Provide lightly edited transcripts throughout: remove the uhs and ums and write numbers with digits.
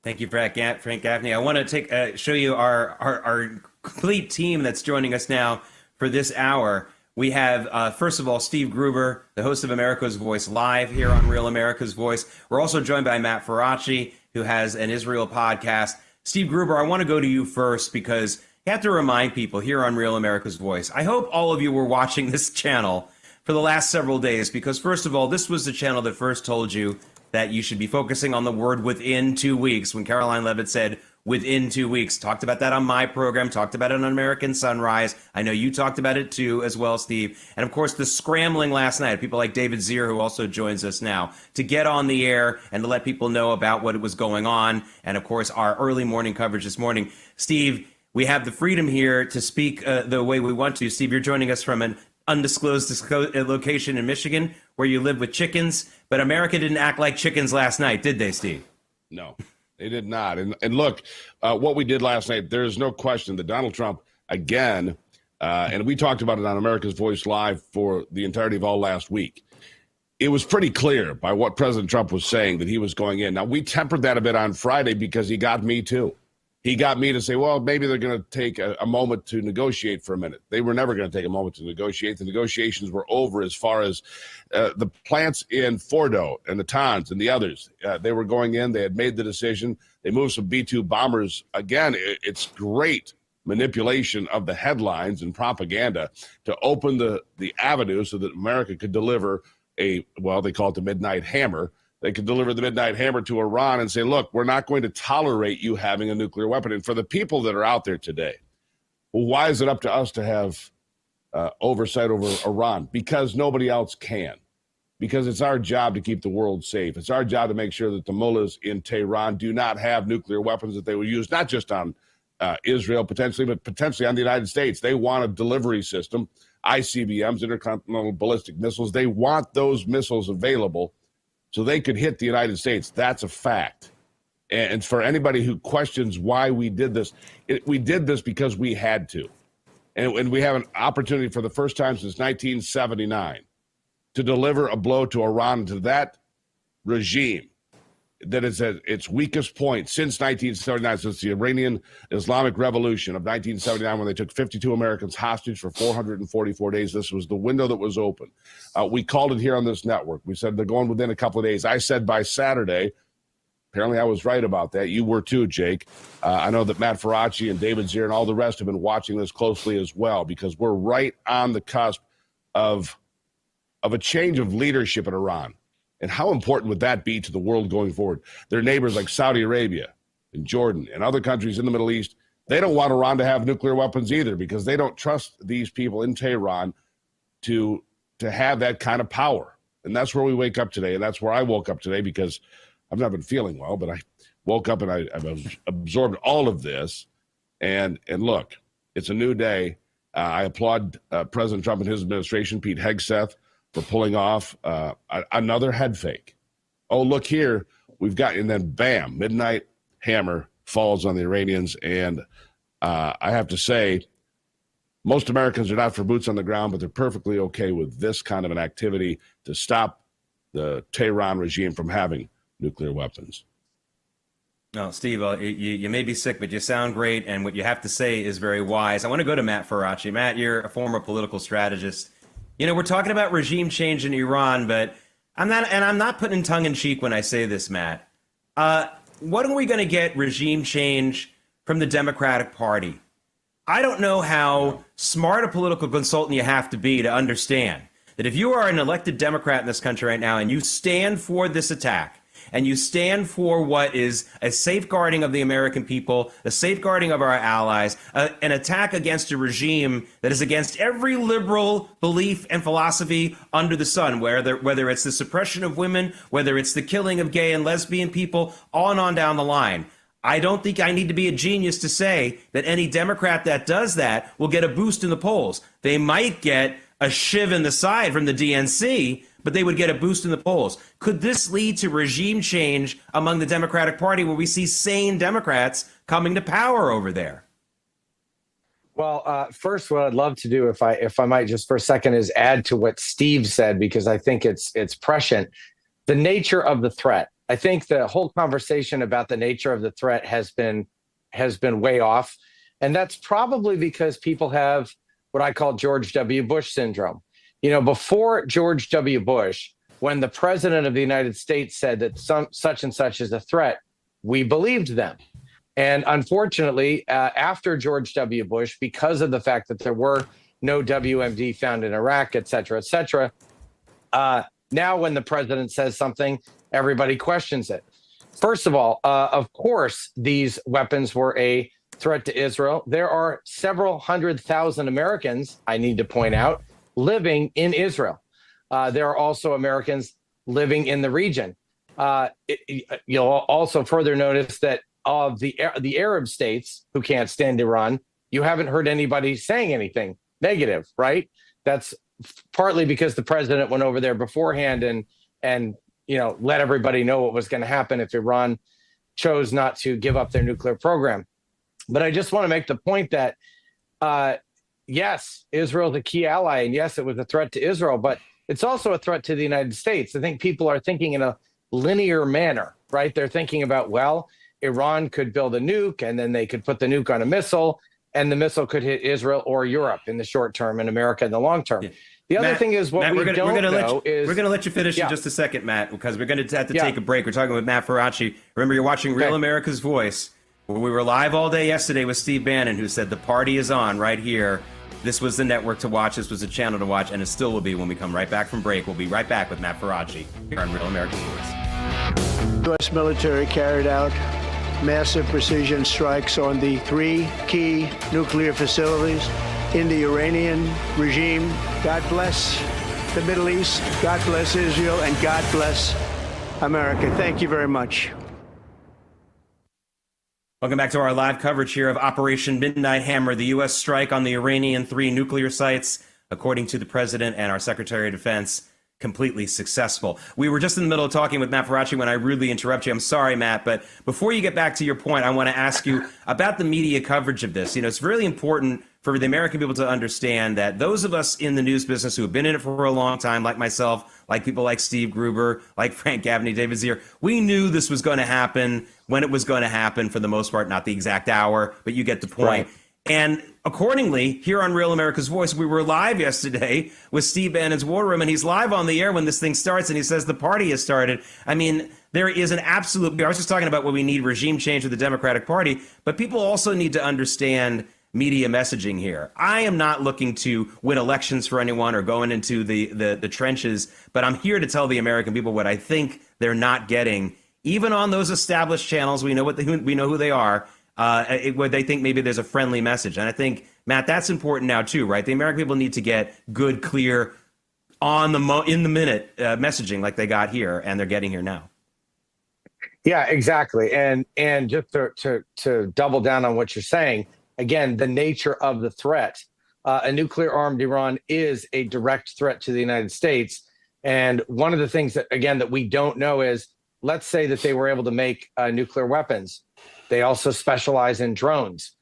Thank you, Frank Gaffney. I want to show you our complete team that's joining us now for this hour. We have, first of all, Steve Gruber, the host of America's Voice Live here on Real America's Voice. We're also joined by Matt Faraci, who has an Israel podcast. Steve Gruber, I want to go to you first because you have to remind people here on Real America's Voice. I hope all of you were watching this channel for the last several days because, first of all, this was the channel that first told you that you should be focusing on the word within 2 weeks. When Caroline Levitt said within 2 weeks, talked about that on my program, talked about it on American Sunrise. I know you talked about it too as well, Steve. And of course, the scrambling last night, people like David Zier, who also joins us now, to get on the air and to let people know about what was going on. And of course, our early morning coverage this morning. Steve, we have the freedom here to speak the way we want to. Steve, you're joining us from an undisclosed location in Michigan where you live with chickens. But America didn't act like chickens last night, did they, Steve? No, they did not. And look, what we did last night, there is no question that Donald Trump, again, and we talked about it on America's Voice Live for the entirety of all last week. It was pretty clear by what President Trump was saying that he was going in. Now, we tempered that a bit on Friday because he got me too. He got me to say, well, maybe they're going to take a moment to negotiate for a minute. They were never going to take a moment to negotiate. The negotiations were over as far as the plants in Fordo and the Natanz and the others. They were going in. They had made the decision. They moved some B-2 bombers. Again, it's great manipulation of the headlines and propaganda to open the avenue so that America could deliver they call it the Midnight Hammer. They could deliver the Midnight Hammer to Iran and say, look, we're not going to tolerate you having a nuclear weapon. And for the people that are out there today, well, why is it up to us to have oversight over Iran? Because nobody else can. Because it's our job to keep the world safe. It's our job to make sure that the mullahs in Tehran do not have nuclear weapons that they will use, not just on Israel potentially, but potentially on the United States. They want a delivery system, ICBMs, intercontinental ballistic missiles. They want those missiles available so they could hit the United States. That's a fact. And for anybody who questions why we did this, we did this because we had to. And we have an opportunity for the first time since 1979 to deliver a blow to Iran, to that regime that is at its weakest point since 1979, since the Iranian Islamic Revolution of 1979, when they took 52 Americans hostage for 444 days. This was the window that was open. We called it here on this network. We said they're going within a couple of days. I said by Saturday. Apparently I was right about that. You were too, Jake. I know that Matt Faraci and David Zier and all the rest have been watching this closely as well, because we're right on the cusp of a change of leadership in Iran. And how important would that be to the world going forward? Their neighbors like Saudi Arabia and Jordan and other countries in the Middle East, they don't want Iran to have nuclear weapons either, because they don't trust these people in Tehran to have that kind of power. And that's where we wake up today. And that's where I woke up today, because I've not been feeling well, but I woke up and I've absorbed all of this. And look, it's a new day. I applaud President Trump and his administration, Pete Hegseth, for pulling off another head fake. Oh, look here, we've got, and then bam, Midnight Hammer falls on the Iranians. And I have to say, most Americans are not for boots on the ground, but they're perfectly okay with this kind of an activity to stop the Tehran regime from having nuclear weapons. No, Steve, you may be sick, but you sound great, and what you have to say is very wise. I want to go to Matt Faraci. Matt, you're a former political strategist. You know, we're talking about regime change in Iran, but I'm not putting tongue in cheek when I say this, Matt. When are we going to get regime change from the Democratic Party? I don't know how smart a political consultant you have to be to understand that if you are an elected Democrat in this country right now and you stand for this attack, and you stand for what is a safeguarding of the American people, a safeguarding of our allies, an attack against a regime that is against every liberal belief and philosophy under the sun, whether it's the suppression of women, whether it's the killing of gay and lesbian people, on down the line. I don't think I need to be a genius to say that any Democrat that does that will get a boost in the polls. They might get a shiv in the side from the DNC, but they would get a boost in the polls. Could this lead to regime change among the Democratic Party, where we see sane Democrats coming to power over there? Well, first, what I'd love to do, if I might just for a second, is add to what Steve said, because I think it's prescient. The nature of the threat I think the whole conversation about the nature of the threat has been way off. And that's probably because people have what I call George W. Bush syndrome. Before George W. Bush, when the president of the United States said that such and such is a threat, we believed them. And unfortunately, after George W. Bush, because of the fact that there were no WMD found in Iraq, et cetera, now when the president says something, everybody questions it. First of all, of course, these weapons were a threat to Israel. There are several 100,000 Americans, I need to point out, living in Israel. There are also Americans living in the region. You'll also further notice that of the Arab states who can't stand Iran, you haven't heard anybody saying anything negative, right? That's partly because the president went over there beforehand and let everybody know what was going to happen if Iran chose not to give up their nuclear program. But I just want to make the point that, yes, Israel's a key ally, and yes, it was a threat to Israel, but it's also a threat to the United States. I think people are thinking in a linear manner, right? They're thinking about, well, Iran could build a nuke, and then they could put the nuke on a missile, and the missile could hit Israel or Europe in the short term and America in the long term. Yeah. The other thing is what we're going to let you finish in just a second, Matt, because we're going to have to take a break. We're talking with Matt Faraci. Remember, you're watching Real America's Voice. We were live all day yesterday with Steve Bannon, who said the party is on right here. This was the network to watch. This was the channel to watch, and it still will be when we come right back from break. We'll be right back with Matt Faraci here on Real America's Voice. U.S. military carried out massive precision strikes on the 3 key nuclear facilities in the Iranian regime. God bless the Middle East. God bless Israel, and God bless America. Thank you very much. Welcome back to our live coverage here of Operation Midnight Hammer, the U.S. strike on the Iranian 3 nuclear sites, according to the president and our Secretary of Defense, completely successful. We were just in the middle of talking with Matt Faraci when I rudely interrupt you. I'm sorry, Matt, but before you get back to your point, I want to ask you about the media coverage of this. It's really important for the American people to understand that those of us in the news business who have been in it for a long time, like myself, like people like Steve Gruber, like Frank Gaffney, David Zier, we knew this was going to happen when it was going to happen, for the most part, not the exact hour, but you get the point. Right. And accordingly, here on Real America's Voice, we were live yesterday with Steve Bannon's War Room, and he's live on the air when this thing starts, and he says the party has started. I mean, there is an absolute... I was just talking about what we need, regime change with the Democratic Party, but people also need to understand media messaging here. I am not looking to win elections for anyone or going into the trenches, but I'm here to tell the American people what I think they're not getting. Even on those established channels, we know who they are, where they think maybe there's a friendly message. And I think, Matt, that's important now too, right? The American people need to get good, clear, in the minute messaging like they got here, and they're getting here now. Yeah, exactly. And just to double down on what you're saying, again, the nature of the threat, a nuclear armed Iran is a direct threat to the United States. And one of the things that we don't know is, let's say that they were able to make nuclear weapons. They also specialize in drones.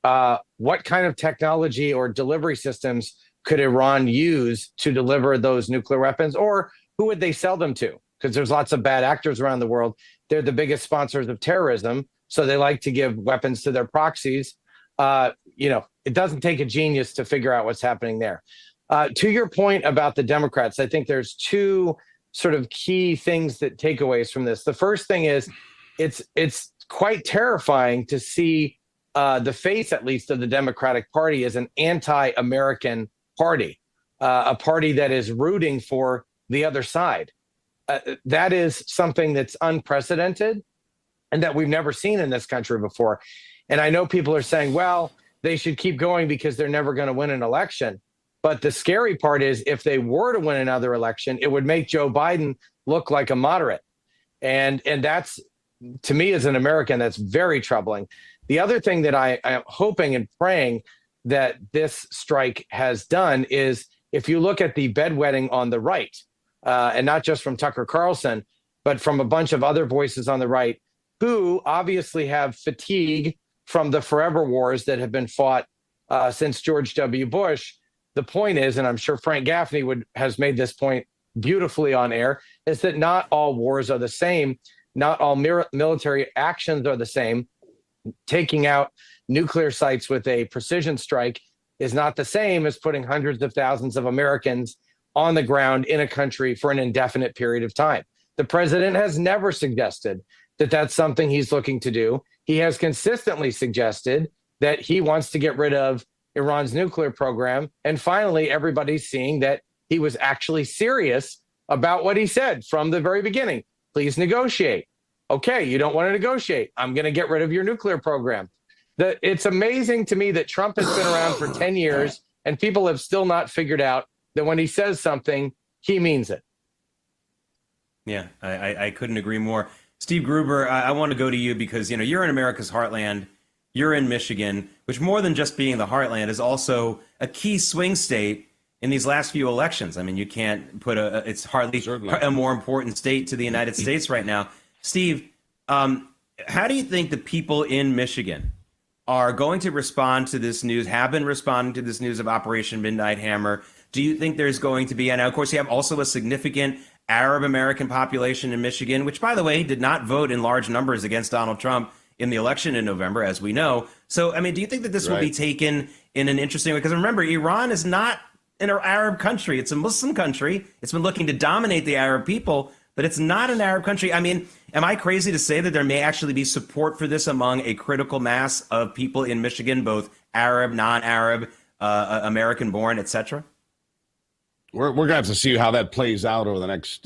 What kind of technology or delivery systems could Iran use to deliver those nuclear weapons? Or who would they sell them to? Because there's lots of bad actors around the world. They're the biggest sponsors of terrorism, so they like to give weapons to their proxies. It doesn't take a genius to figure out what's happening there. To your point about the Democrats, I think there's 2 sort of key things that takeaways from this. The first thing is it's quite terrifying to see the face, at least, of the Democratic Party as an anti-American party, a party that is rooting for the other side. That is something that's unprecedented and that we've never seen in this country before. And I know people are saying, well, they should keep going because they're never going to win an election. But the scary part is, if they were to win another election, it would make Joe Biden look like a moderate. And that's, to me as an American, that's very troubling. The other thing that I am hoping and praying that this strike has done is, if you look at the bedwetting on the right, and not just from Tucker Carlson, but from a bunch of other voices on the right, who obviously have fatigue from the forever wars that have been fought since George W. Bush. The point is, and I'm sure Frank Gaffney has made this point beautifully on air, is that not all wars are the same. Not all military actions are the same. Taking out nuclear sites with a precision strike is not the same as putting hundreds of thousands of Americans on the ground in a country for an indefinite period of time. The president has never suggested that that's something he's looking to do. He has consistently suggested that he wants to get rid of Iran's nuclear program. And finally, everybody's seeing that he was actually serious about what he said from the very beginning. Please negotiate. Okay, you don't want to negotiate. I'm going to get rid of your nuclear program. It's amazing to me that Trump has been around for 10 years and people have still not figured out that when he says something, he means it. Yeah, I couldn't agree more. Steve Gruber, I want to go to you because, you know, you're in America's heartland. You're in Michigan, which more than just being the heartland is also a key swing state in these last few elections. I mean, you can't put it's hardly Certainly a more important state to the United States right now. Steve, how do you think the people in Michigan are going to respond to this news, have been responding to this news of Operation Midnight Hammer? Do you think there's going to be, and now, of course, you have also a significant Arab American population in Michigan, which, by the way, did not vote in large numbers against Donald Trump in the election in November, as we know. So, I mean, do you think that this will be taken in an interesting way? Because remember, Iran is not an Arab country. It's a Muslim country. It's been looking to dominate the Arab people, but it's not an Arab country. I mean, am I crazy to say that there may actually be support for this among a critical mass of people in Michigan, both Arab, non-Arab, American-born, et cetera? We're going to have to see how that plays out over the next,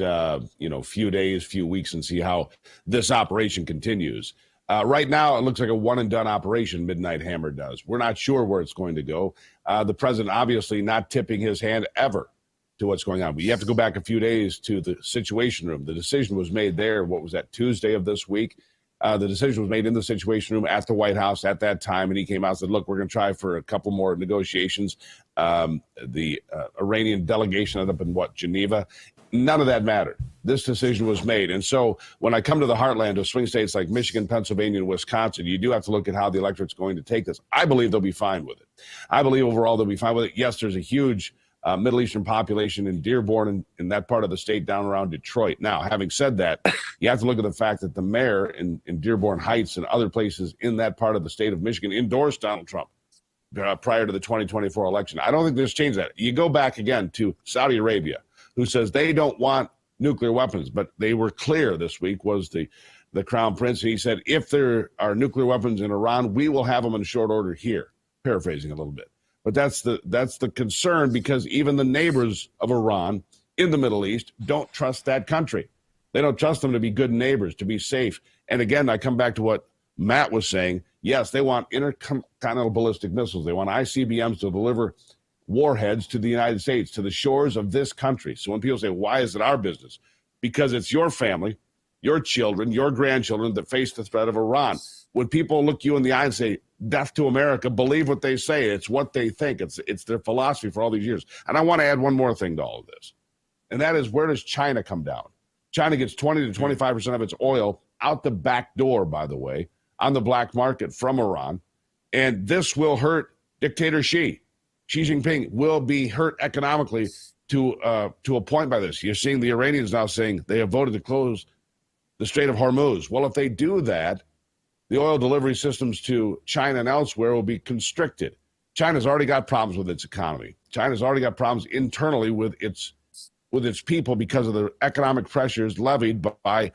few days, few weeks, and see how this operation continues. Right now, it looks like a one-and-done operation, Midnight Hammer does. We're not sure where it's going to go. The president obviously not tipping his hand ever to what's going on. But you have to go back a few days to the Situation Room. The decision was made there, what was that, Tuesday of this week? The decision was made in the Situation Room at the White House at that time, and he came out and said, look, we're going to try for a couple more negotiations. The Iranian delegation ended up in, Geneva? None of that mattered. This decision was made. And so when I come to the heartland of swing states like Michigan, Pennsylvania, and Wisconsin, you do have to look at how the electorate's going to take this. I believe they'll be fine with it. I believe overall they'll be fine with it. Yes, there's a huge Middle Eastern population in Dearborn in that part of the state down around Detroit. Now, having said that, you have to look at the fact that the mayor in Dearborn Heights and other places in that part of the state of Michigan endorsed Donald Trump prior to the 2024 election. I don't think there's changed that. You go back again to Saudi Arabia, who says they don't want nuclear weapons, but they were clear this week, was the Crown Prince. He said, if there are nuclear weapons in Iran, we will have them in short order here, paraphrasing a little bit. But that's the concern, because even the neighbors of Iran in the Middle East don't trust that country. They don't trust them to be good neighbors, to be safe. And again, I come back to what Matt was saying. Yes, they want intercontinental ballistic missiles. They want ICBMs to deliver warheads to the United States, to the shores of this country. So when people say, why is it our business? Because it's your family, your children, your grandchildren that face the threat of Iran. When people look you in the eye and say, death to America, believe what they say. It's what they think. It's their philosophy for all these years. And I want to add one more thing to all of this. And that is, where does China come down? China gets 20 to 25% of its oil out the back door, by the way, on the black market from Iran. And this will hurt dictator Xi. Xi Jinping will be hurt economically to a point by this. You're seeing the Iranians now saying they have voted to close the Strait of Hormuz. Well, if they do that, the oil delivery systems to China and elsewhere will be constricted. China's already got problems with its economy. China's already got problems internally with its people because of the economic pressures levied by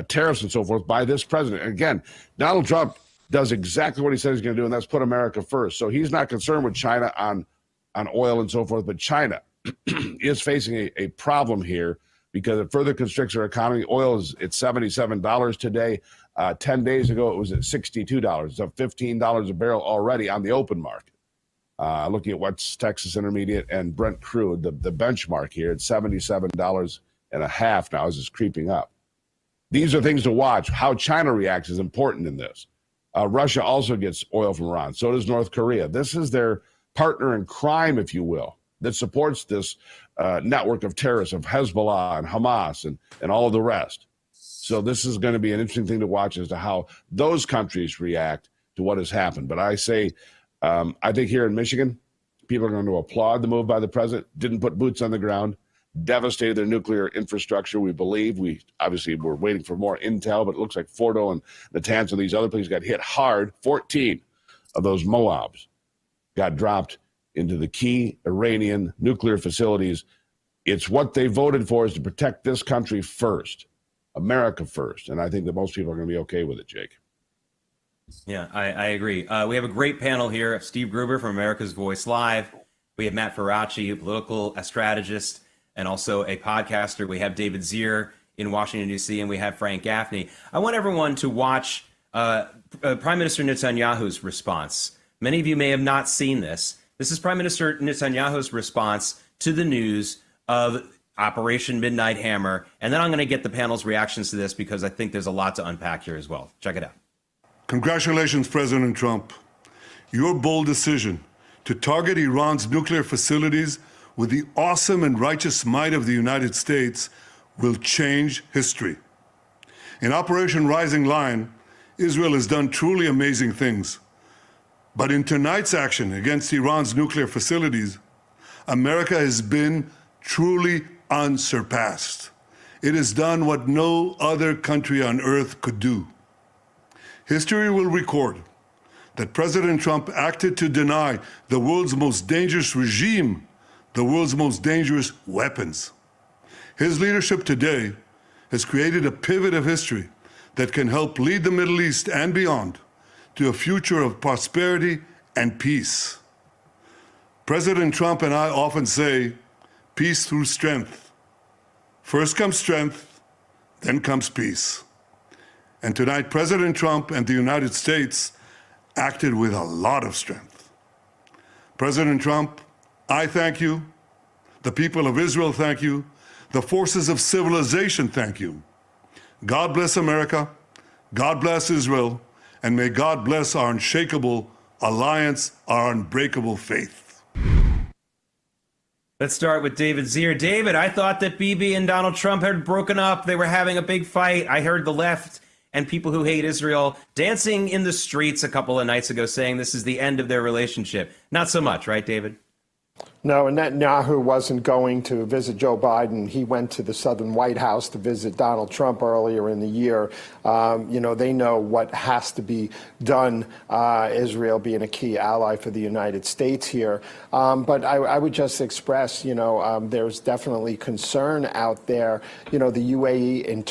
tariffs and so forth by this president. And again, Donald Trump does exactly what he said he's going to do, and that's put America first. So he's not concerned with China on oil and so forth, but China is facing a problem here because it further constricts our economy. Oil is at $77 today. 10 days ago, it was at $62. It's up $15 a barrel already on the open market. Looking at West Texas Intermediate and Brent crude, the benchmark here at $77.50 now as it's creeping up. These are things to watch. How China reacts is important in this. Russia also gets oil from Iran. So does North Korea. This is their partner in crime, if you will, that supports this network of terrorists, of Hezbollah and Hamas and all of the rest. So this is going to be an interesting thing to watch as to how those countries react to what has happened. But I say, I think here in Michigan, people are going to applaud the move by the president. Didn't put boots on the ground, devastated their nuclear infrastructure, we believe. We obviously were waiting for more intel, but it looks like Fordo and Natanz and these other places got hit hard. 14 of those MOABs got dropped into the key Iranian nuclear facilities. It's what they voted for, is to protect this country first, America first. And I think that most people are going to be okay with it, Jake. Yeah, I agree. We have a great panel here. Steve Gruber from America's Voice Live. We have Matt Faraci, a political strategist and also a podcaster. We have David Zier in Washington, D.C., and we have Frank Gaffney. I want everyone to watch Prime Minister Netanyahu's response. Many of you may have not seen this. This is Prime Minister Netanyahu's response to the news of Operation Midnight Hammer. And then I'm going to get the panel's reactions to this because I think there's a lot to unpack here as well. Check it out. Congratulations, President Trump. Your bold decision to target Iran's nuclear facilities with the awesome and righteous might of the United States will change history. In Operation Rising Lion, Israel has done truly amazing things. But in tonight's action against Iran's nuclear facilities, America has been truly unsurpassed. It has done what no other country on earth could do. History will record that President Trump acted to deny the world's most dangerous regime the world's most dangerous weapons. His leadership today has created a pivot of history that can help lead the Middle East and beyond to a future of prosperity and peace. President Trump and I often say, peace through strength. First comes strength, then comes peace. And tonight, President Trump and the United States acted with a lot of strength. President Trump, I thank you. The people of Israel thank you. The forces of civilization thank you. God bless America. God bless Israel. And may God bless our unshakable alliance, our unbreakable faith. Let's start with David Zier. David, I thought that Bibi and Donald Trump had broken up. They were having a big fight. I heard the left and people who hate Israel dancing in the streets a couple of nights ago saying this is the end of their relationship. Not so much, right, David? No, Netanyahu wasn't going to visit Joe Biden. He went to the Southern White House to visit Donald Trump earlier in the year. They know what has to be done, Israel being a key ally for the United States here. But I would just express, there's definitely concern out there. The UAE and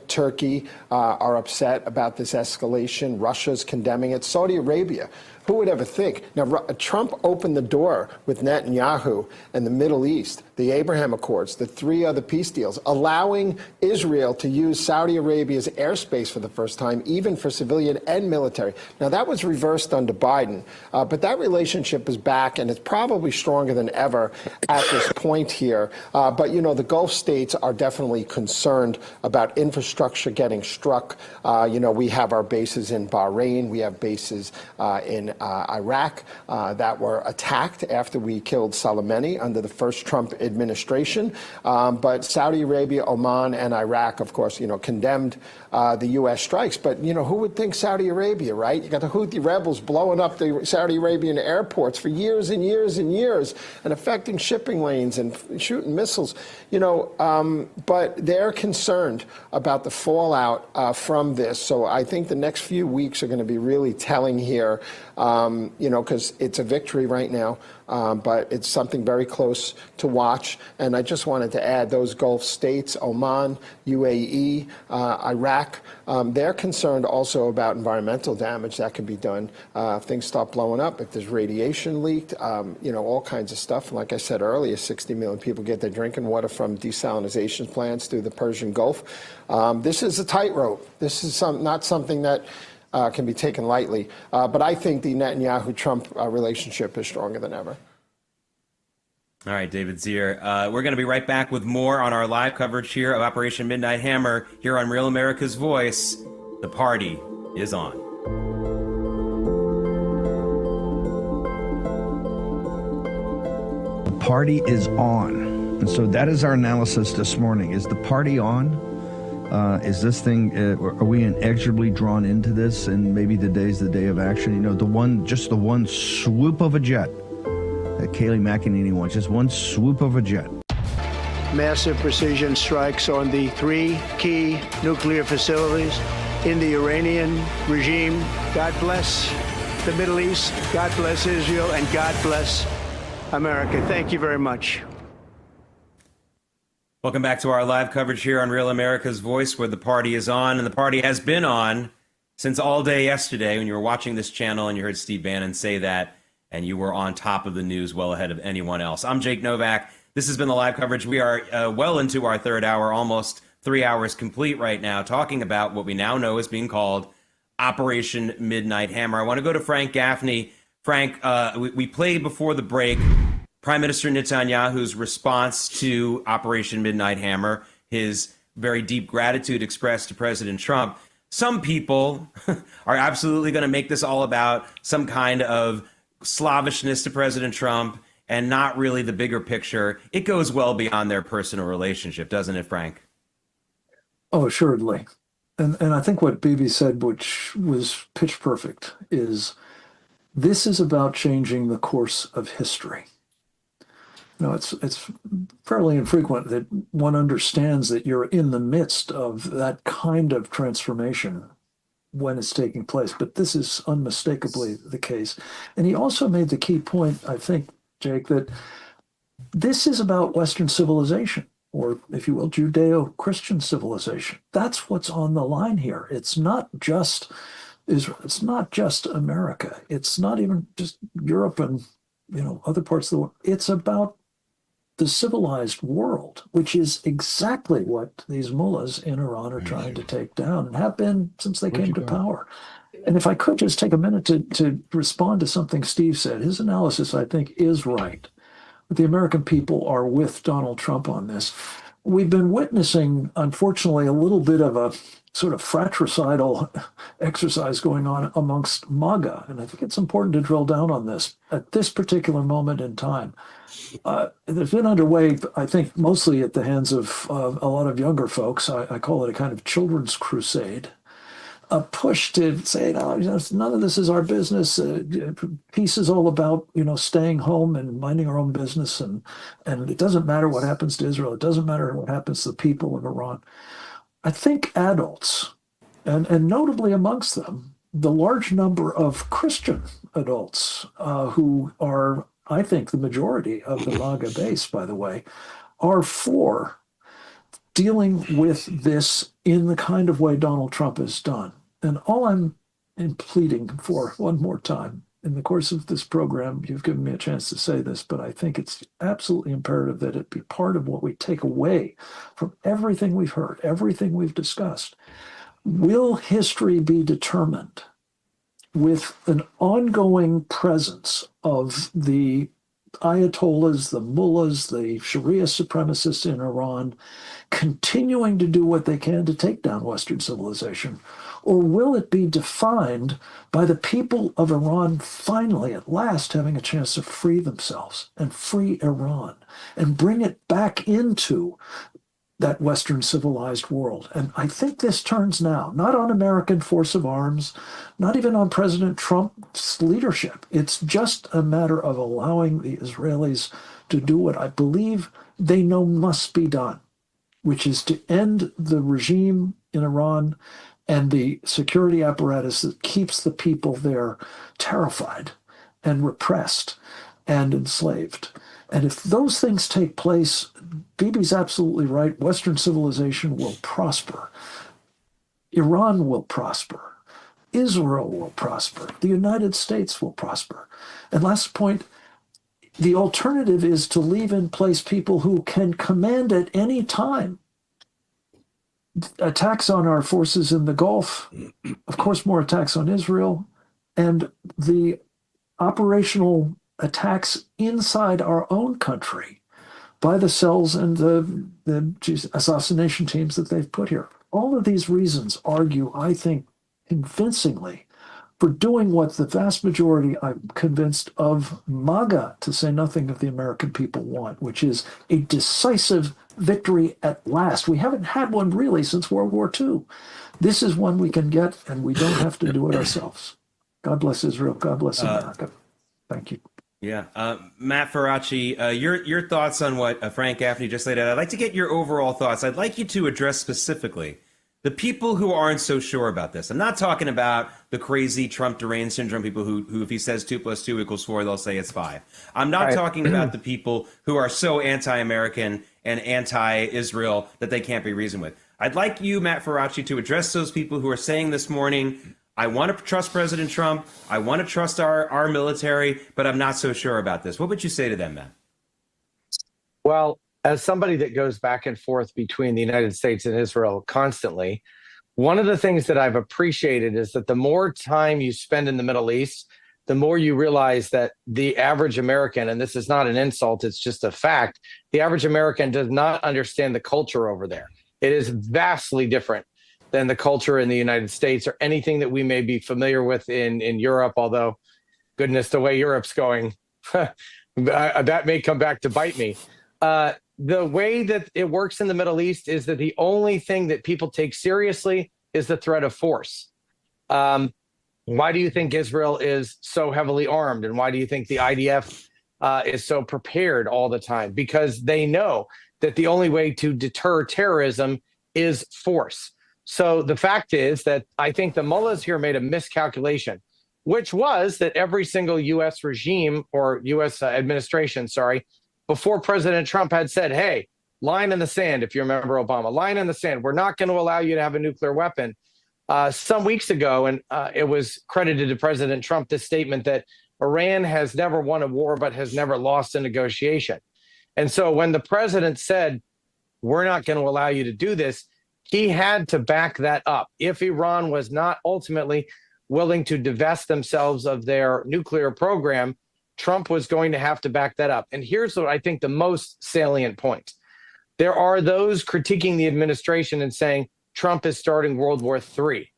Turkey are upset about this escalation. Russia's condemning it. Saudi Arabia. Who would ever think? Now, Trump opened the door with Netanyahu and the Middle East, the Abraham Accords, the 3 other peace deals, allowing Israel to use Saudi Arabia's airspace for the first time, even for civilian and military. Now, that was reversed under Biden, but that relationship is back, and it's probably stronger than ever at this point here. But, the Gulf states are definitely concerned about infrastructure getting struck. We have our bases in Bahrain. We have bases in Iraq that were attacked after we killed Soleimani under the first Trump administration. But Saudi Arabia, Oman, and Iraq, of course, condemned the U.S. strikes. But, who would think Saudi Arabia, right? You got the Houthi rebels blowing up the Saudi Arabian airports for years and years and years and affecting shipping lanes and shooting missiles, but they're concerned about the fallout from this. So I think the next few weeks are going to be really telling here, because it's a victory right now, but it's something very close to watch. And I just wanted to add those Gulf states, Oman, UAE, Iraq, they're concerned also about environmental damage that can be done if things start blowing up, if there's radiation leaked, all kinds of stuff. And like I said earlier, 60 million people get their drinking water from desalination plants through the Persian Gulf. This is a tightrope. This is not something that can be taken lightly. But I think the Netanyahu-Trump relationship is stronger than ever. All right, David Zier. We're going to be right back with more on our live coverage here of Operation Midnight Hammer here on Real America's Voice. The party is on. The party is on. And so that is our analysis this morning. Is the party on? Is this thing, are we inexorably drawn into this, and maybe the day of action? The one swoop of a jet that Kayleigh McEnany wants, just one swoop of a jet. massive precision strikes on the 3 key nuclear facilities in the Iranian regime. God bless the Middle East, God bless Israel, and God bless America. Thank you very much. Welcome back to our live coverage here on Real America's Voice, where the party is on, and the party has been on since all day yesterday when you were watching this channel and you heard Steve Bannon say that, and you were on top of the news well ahead of anyone else. I'm Jake Novak. This has been the live coverage. We are well into our third hour, almost 3 hours complete right now, talking about what we now know is being called Operation Midnight Hammer. I want to go to Frank Gaffney. Frank, we played before the break Prime Minister Netanyahu's response to Operation Midnight Hammer, his very deep gratitude expressed to President Trump. Some people are absolutely going to make this all about some kind of slavishness to President Trump and not really the bigger picture. It goes well beyond their personal relationship, doesn't it, Frank? Oh, assuredly. And I think what Bibi said, which was pitch perfect, is this is about changing the course of history. You know, it's fairly infrequent that one understands that you're in the midst of that kind of transformation when it's taking place, but this is unmistakably the case. And he also made the key point, I think, Jake, that this is about Western civilization, or if you will, Judeo-Christian civilization. That's what's on the line here. It's not just Israel. It's not just America. It's not even just Europe and, you know, other parts of the world. It's about the civilized world, which is exactly what these mullahs in Iran are trying to take down and have been since they came to power. And if I could just take a minute to respond to something Steve said, his analysis, I think, is right. The American people are with Donald Trump on this. We've been witnessing, unfortunately, a little bit of a sort of fratricidal exercise going on amongst MAGA. And I think it's important to drill down on this at this particular moment in time. There's been underway, I think, mostly at the hands of a lot of younger folks. I call it a kind of children's crusade. A push to say, no, none of this is our business. Peace is all about, staying home and minding our own business. And it doesn't matter what happens to Israel. It doesn't matter what happens to the people of Iran. I think adults, and notably amongst them, the large number of Christian adults who are, I think, the majority of the MAGA base, by the way, are for dealing with this in the kind of way Donald Trump has done. And all I'm pleading for, one more time, in the course of this program, you've given me a chance to say this, but I think it's absolutely imperative that it be part of what we take away from everything we've heard, everything we've discussed. Will history be determined with an ongoing presence of the Ayatollahs, the mullahs, the Sharia supremacists in Iran, continuing to do what they can to take down Western civilization? Or will it be defined by the people of Iran finally, at last, having a chance to free themselves and free Iran and bring it back into that Western civilized world? And I think this turns now, not on American force of arms, not even on President Trump's leadership. It's just a matter of allowing the Israelis to do what I believe they know must be done, which is to end the regime in Iran and the security apparatus that keeps the people there terrified and repressed and enslaved. And if those things take place, Bibi's absolutely right. Western civilization will prosper. Iran will prosper. Israel will prosper. The United States will prosper. And last point, the alternative is to leave in place people who can command at any time attacks on our forces in the Gulf, of course, more attacks on Israel, and the operational attacks inside our own country by the cells and the assassination teams that they've put here. All of these reasons argue, I think, convincingly for doing what the vast majority, I'm convinced, of MAGA, to say nothing of the American people, want, which is a decisive victory at last. We haven't had one really since World War II. This is one we can get, and we don't have to do it ourselves. God bless Israel. God bless America. Thank you. Yeah. Matt Faraci, your thoughts on what Frank Gaffney just laid out. I'd like to get your overall thoughts. I'd like you to address specifically the people who aren't so sure about this. I'm not talking about the crazy Trump deranged syndrome people who if he says 2 + 2 = 4, they'll say it's 5. I'm not talking about the people who are so anti-American and anti-Israel that they can't be reasoned with. I'd like you, Matt Faraci, to address those people who are saying this morning, I want to trust President Trump, I want to trust our military, but I'm not so sure about this. What would you say to them, Matt? Well, as somebody that goes back and forth between the United States and Israel constantly, one of the things that I've appreciated is that the more time you spend in the Middle East, the more you realize that the average American, and this is not an insult, it's just a fact, the average American does not understand the culture over there. It is vastly different than the culture in the United States or anything that we may be familiar with in Europe, although, goodness, the way Europe's going, that may come back to bite me. The way that it works in the Middle East is that the only thing that people take seriously is the threat of force. Why do you think Israel is so heavily armed? And why do you think the IDF is so prepared all the time? Because they know that the only way to deter terrorism is force. So the fact is that I think the mullahs here made a miscalculation, which was that every single U.S. regime or U.S. administration, before President Trump had said, hey, line in the sand, if you remember Obama, line in the sand. We're not going to allow you to have a nuclear weapon. Some weeks ago, and it was credited to President Trump, this statement that Iran has never won a war but has never lost a negotiation. And so when the president said, we're not going to allow you to do this, he had to back that up. If Iran was not ultimately willing to divest themselves of their nuclear program, Trump was going to have to back that up. And here's what I think the most salient point. There are those critiquing the administration and saying Trump is starting World War III.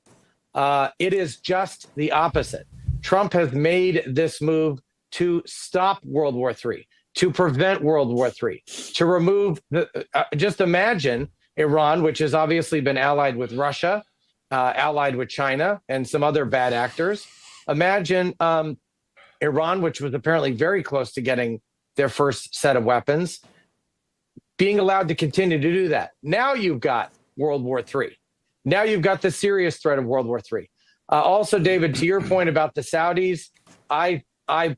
It is just the opposite. Trump has made this move to stop World War III, to prevent World War III, to remove just imagine Iran, which has obviously been allied with Russia, allied with China and some other bad actors. Imagine Iran, which was apparently very close to getting their first set of weapons, being allowed to continue to do that. Now you've got World War III. Now you've got the serious threat of World War III. Also, David, to your point about the Saudis, I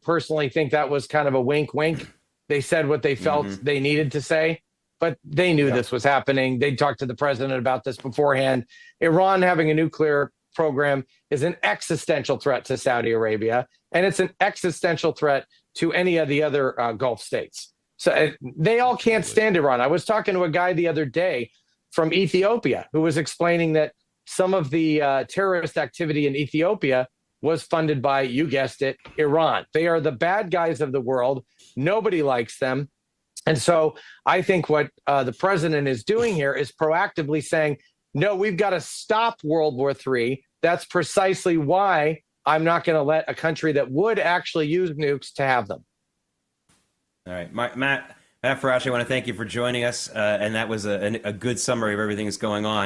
personally think that was kind of a wink, wink. They said what they felt they needed to say, but they knew this was happening. They talked to the president about this beforehand. Iran having a nuclear program is an existential threat to Saudi Arabia, and it's an existential threat to any of the other Gulf states. So they all can't stand Iran. I was talking to a guy the other day from Ethiopia who was explaining that some of the terrorist activity in Ethiopia was funded by, you guessed it, Iran. They are the bad guys of the world. Nobody likes them. And so I think what the president is doing here is proactively saying, no, we've got to stop World War III. That's precisely why I'm not going to let a country that would actually use nukes to have them. All right, Matt Faraci, I want to thank you for joining us. And that was a good summary of everything that's going on.